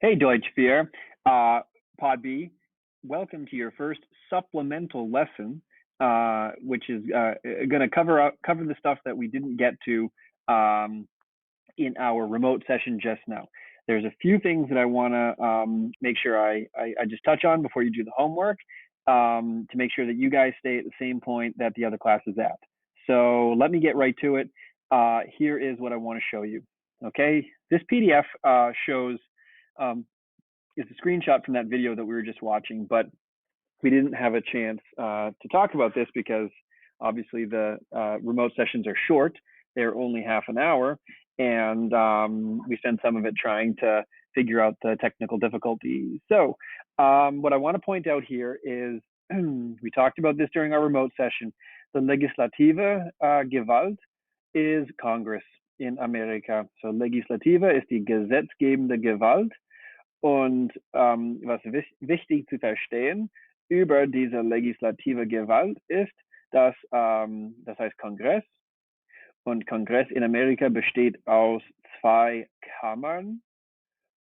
Hey, Deutsch Fear, Pod B, welcome to your first supplemental lesson, which is going to cover the stuff that we didn't get to in our remote session just now. There's a few things that I want to make sure I just touch on before you do the homework to make sure that you guys stay at the same point that the other class is at. So let me get right to it. Here is what I want to show you. Okay, this PDF shows is a screenshot from that video that we were just watching, but we didn't have a chance to talk about this because obviously the remote sessions are short. They're only half an hour, and we spend some of it trying to figure out the technical difficulties. So what I want to point out here is we talked about this during our remote session. The legislative gewalt is Congress in Amerika. So legislative ist die gesetzgebende Gewalt. Und was wichtig zu verstehen über diese legislative Gewalt ist, dass das heißt Kongress. Und Kongress in Amerika besteht aus zwei Kammern.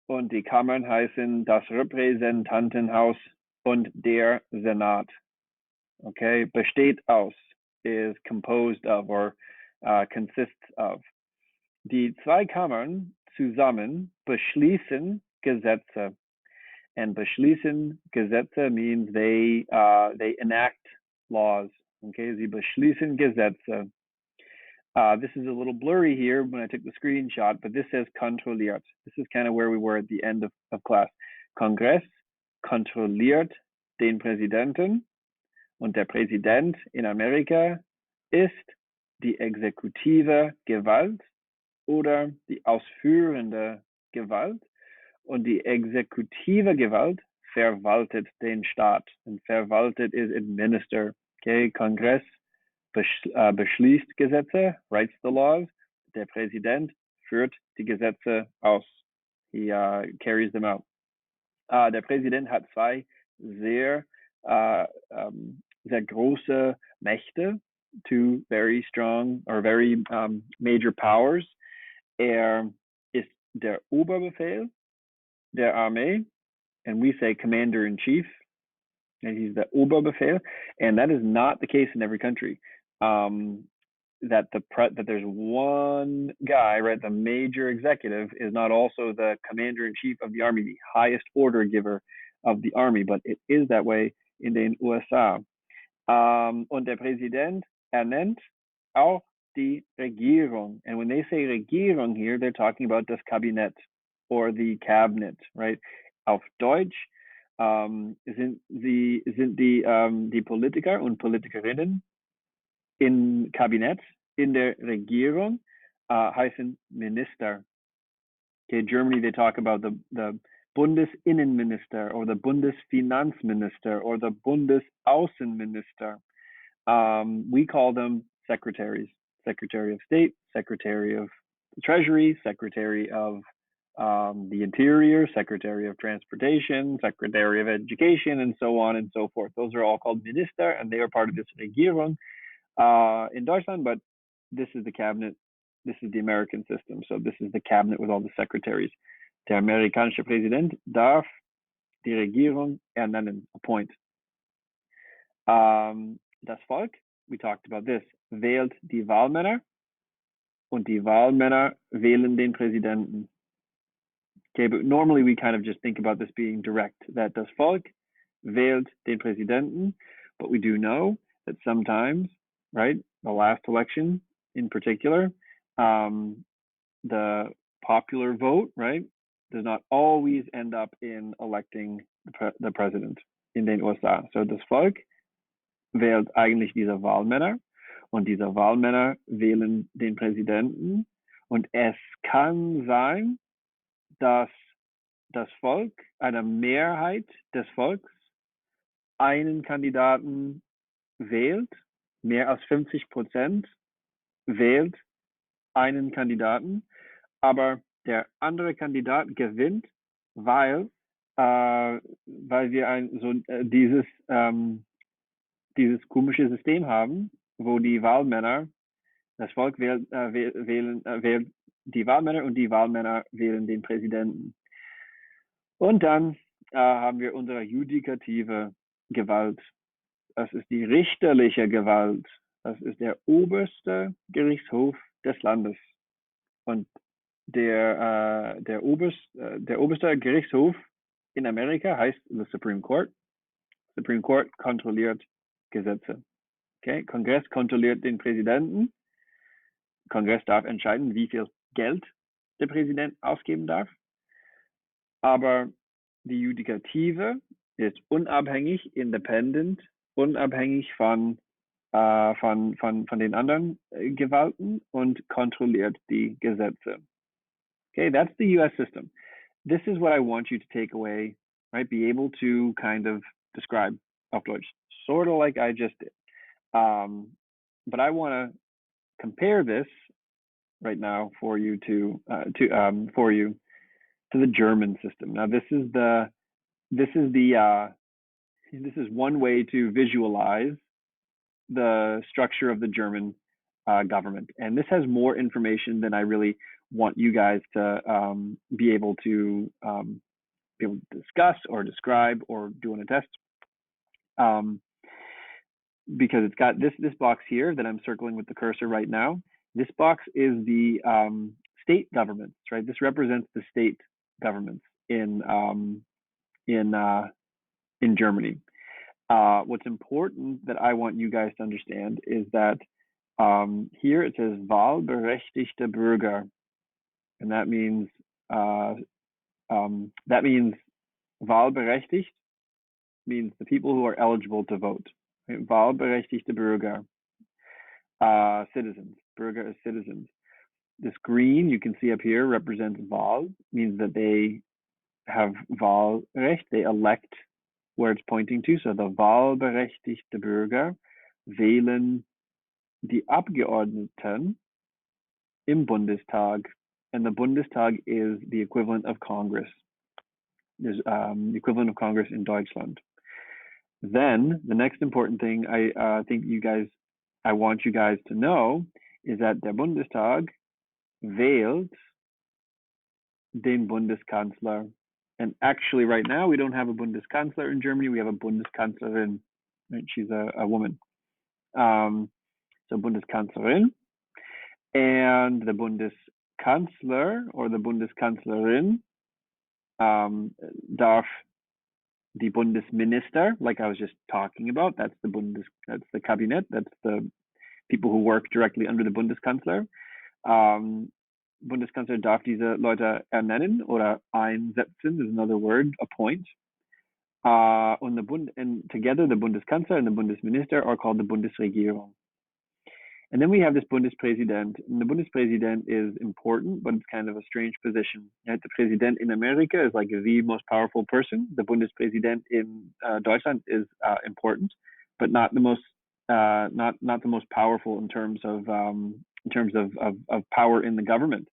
Und die Kammern heißen das Repräsentantenhaus und der Senat. Okay, besteht aus is composed of or consists of. Die zwei Kammern zusammen beschließen Gesetze, and beschließen Gesetze means they enact laws. Okay, sie beschließen Gesetze. This is a little blurry here when I took the screenshot, but this says kontrolliert. This is kind of where we were at the end of class. Kongress kontrolliert den Präsidenten, und der Präsident in Amerika ist die exekutive Gewalt oder die ausführende Gewalt. Und die exekutive Gewalt verwaltet den Staat. Und verwaltet is administer. Okay, Kongress beschließt Gesetze, writes the laws. Der Präsident führt die Gesetze aus. He carries them out. Der Präsident hat zwei sehr große Mächte, two very strong or very major powers. Ist der Oberbefehl der Armee, and we say commander-in-chief, and he's the Oberbefehl, and that is not the case in every country. That there's one guy, right, the major executive is not also the commander-in-chief of the army, the highest order giver of the army, but it is that way in den USA. Und der Präsident ernennt auch die Regierung. And when they say Regierung here, they're talking about das Kabinett or the cabinet, right? Auf Deutsch sind die Politiker und Politikerinnen im Kabinett, in der Regierung, heißen Minister. Okay, Germany, they talk about the Bundesinnenminister or the Bundesfinanzminister or the Bundesaußenminister. We call them secretaries. Secretary of State, Secretary of the Treasury, Secretary of the Interior, Secretary of Transportation, Secretary of Education, and so on and so forth. Those are all called Minister, and they are part of this Regierung in Deutschland, but this is the cabinet. This is the American system. So this is the cabinet with all the secretaries. Der amerikanische Präsident darf die Regierung ernennen, appoint. Das Volk, we talked about this, wählt die Wahlmänner, und die Wahlmänner wählen den Präsidenten. Okay, but normally we kind of just think about this being direct, that das Volk wählt den Präsidenten, but we do know that sometimes, right, the last election in particular, the popular vote, right, does not always end up in electing the president in den USA. So das Volk wählt eigentlich diese Wahlmänner, und diese Wahlmänner wählen den Präsidenten, und es kann sein, dass das Volk, eine Mehrheit des Volks, einen Kandidaten wählt, mehr als 50% wählt einen Kandidaten, aber der andere Kandidat gewinnt, weil wir dieses komische System haben, wo die Wahlmänner, das Volk wählt die Wahlmänner, und die Wahlmänner wählen den Präsidenten. Und dann haben wir unsere judikative Gewalt. Das ist die richterliche Gewalt. Das ist der oberste Gerichtshof des Landes. Und der oberste Gerichtshof in Amerika heißt the Supreme Court. Supreme Court kontrolliert Gesetze. Okay? Kongress kontrolliert den Präsidenten. Kongress darf entscheiden, wie viel Geld der Präsident ausgeben darf. Aber die Judikative ist unabhängig, independent, unabhängig von den anderen Gewalten und kontrolliert die Gesetze. Okay, that's the US system. This is what I want you to take away, right? Be able to kind of describe auf Deutsch, sort of like I just did. But I want to compare this right now for you to the German system. Now this is one way to visualize the structure of the German government, and this has more information than I really want you guys to be able to discuss or describe or do on a test. Because it's got this box here that I'm circling with the cursor right now. This box is the state governments, right? This represents the state governments in Germany. What's important that I want you guys to understand is that here it says wahlberechtigte Bürger, and that means wahlberechtigt means the people who are eligible to vote. Right? Wahlberechtigte Bürger, citizens. Bürger is citizens. This green you can see up here represents Wahl, means that they have Wahlrecht, they elect where it's pointing to. So the wahlberechtigte Bürger wählen die Abgeordneten im Bundestag, and the Bundestag is the equivalent of Congress. There's the equivalent of Congress in Deutschland. Then the next important thing I want you guys to know is that der Bundestag wählt den Bundeskanzler. And actually right now we don't have a Bundeskanzler in Germany, we have a Bundeskanzlerin. Right? She's a woman. So Bundeskanzlerin, and the Bundeskanzler or the Bundeskanzlerin darf die Bundesminister, like I was just talking about, that's the Kabinett, that's the people who work directly under the Bundeskanzler. Bundeskanzler darf diese Leute ernennen oder einsetzen is another word, appoint. And together the Bundeskanzler and the Bundesminister are called the Bundesregierung. And then we have this Bundespräsident. And the Bundespräsident is important, but it's kind of a strange position. Right? The Präsident in America is like the most powerful person. The Bundespräsident in Deutschland is important, but not the most powerful in terms of power in the government.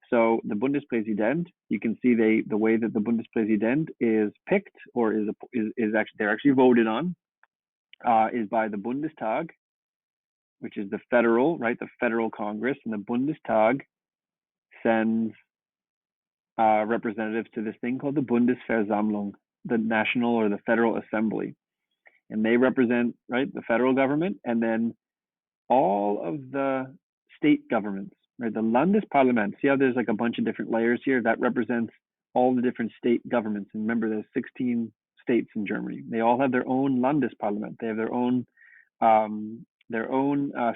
So the Bundespräsident, you can see the way that the Bundespräsident is picked or is they're actually voted on is by the Bundestag, which is the federal Congress, and the Bundestag sends representatives to this thing called the Bundesversammlung, the national or the federal assembly, and they represent the federal government, and then all of the state governments, right? The Landesparlament. See how there's like a bunch of different layers here? That represents all the different state governments. And remember, there's 16 states in Germany. They all have their own Landesparlament. They have their own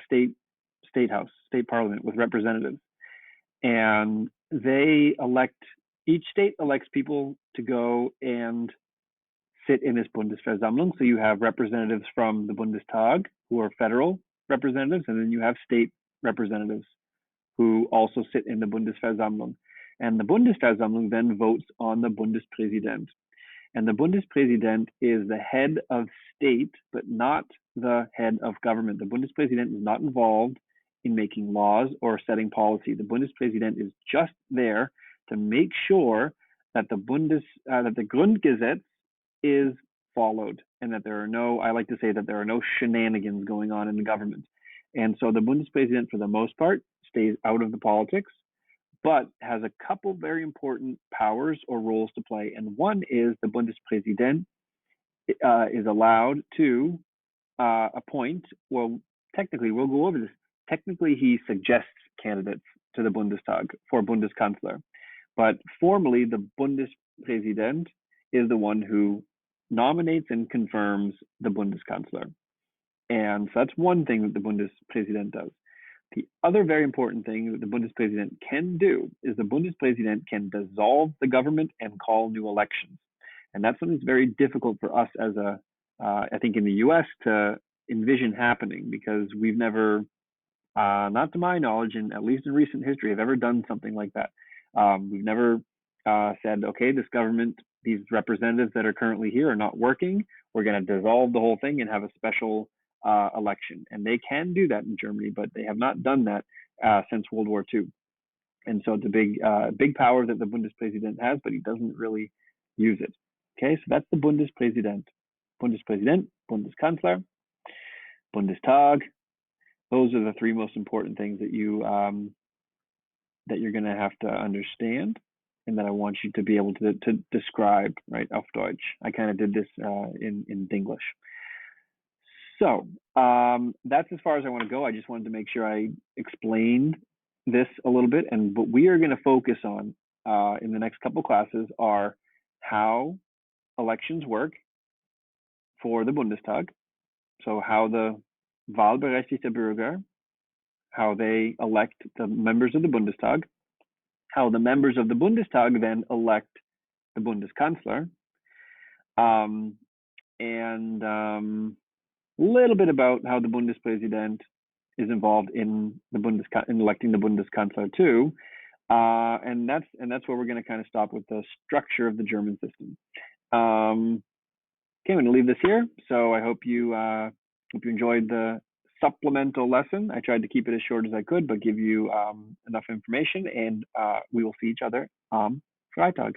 state house, state parliament with representatives, and each state elects people to go and sit in this Bundesversammlung. So you have representatives from the Bundestag who are federal representatives, and then you have state representatives who also sit in the Bundesversammlung. And the Bundesversammlung then votes on the Bundespräsident. And the Bundespräsident is the head of state, but not the head of government. The Bundespräsident is not involved in making laws or setting policy. The Bundespräsident is just there to make sure that the Grundgesetz is followed, and that I like to say that there are no shenanigans going on in the government. And so the Bundespräsident, for the most part, stays out of the politics, but has a couple very important powers or roles to play. And one is the Bundespräsident is allowed to appoint, well, technically, we'll go over this. Technically, he suggests candidates to the Bundestag for Bundeskanzler, but formally, the Bundespräsident is the one who nominates and confirms the Bundeskanzler. And so that's one thing that the Bundespräsident does. The other very important thing that the Bundespräsident can do is the Bundespräsident can dissolve the government and call new elections. And that's something that's very difficult for us as I think in the US to envision happening, because we've never, not to my knowledge, and at least in recent history, have ever done something like that. We've never said, okay, this government, these representatives that are currently here are not working. We're going to dissolve the whole thing and have a special election. And they can do that in Germany, but they have not done that since World War II. And so it's a big power that the Bundespräsident has, but he doesn't really use it. Okay, so that's the Bundespräsident. Bundespräsident, Bundeskanzler, Bundestag. Those are the three most important things that you're going to have to understand, and that I want you to be able to describe, right, auf Deutsch. I kind of did this in English. So that's as far as I want to go. I just wanted to make sure I explained this a little bit, and what we are going to focus on in the next couple classes are how elections work for the Bundestag. So how the wahlberechtigte Bürger, how they elect the members of the Bundestag, how the members of the Bundestag then elect the Bundeskanzler, and a little bit about how the Bundespräsident is involved in electing the Bundeskanzler too, and that's where we're going to kind of stop with the structure of the German system. Okay, I'm going to leave this here. So I hope you enjoyed the supplemental lesson. I tried to keep it as short as I could, but give you enough information, and we will see each other Freitag.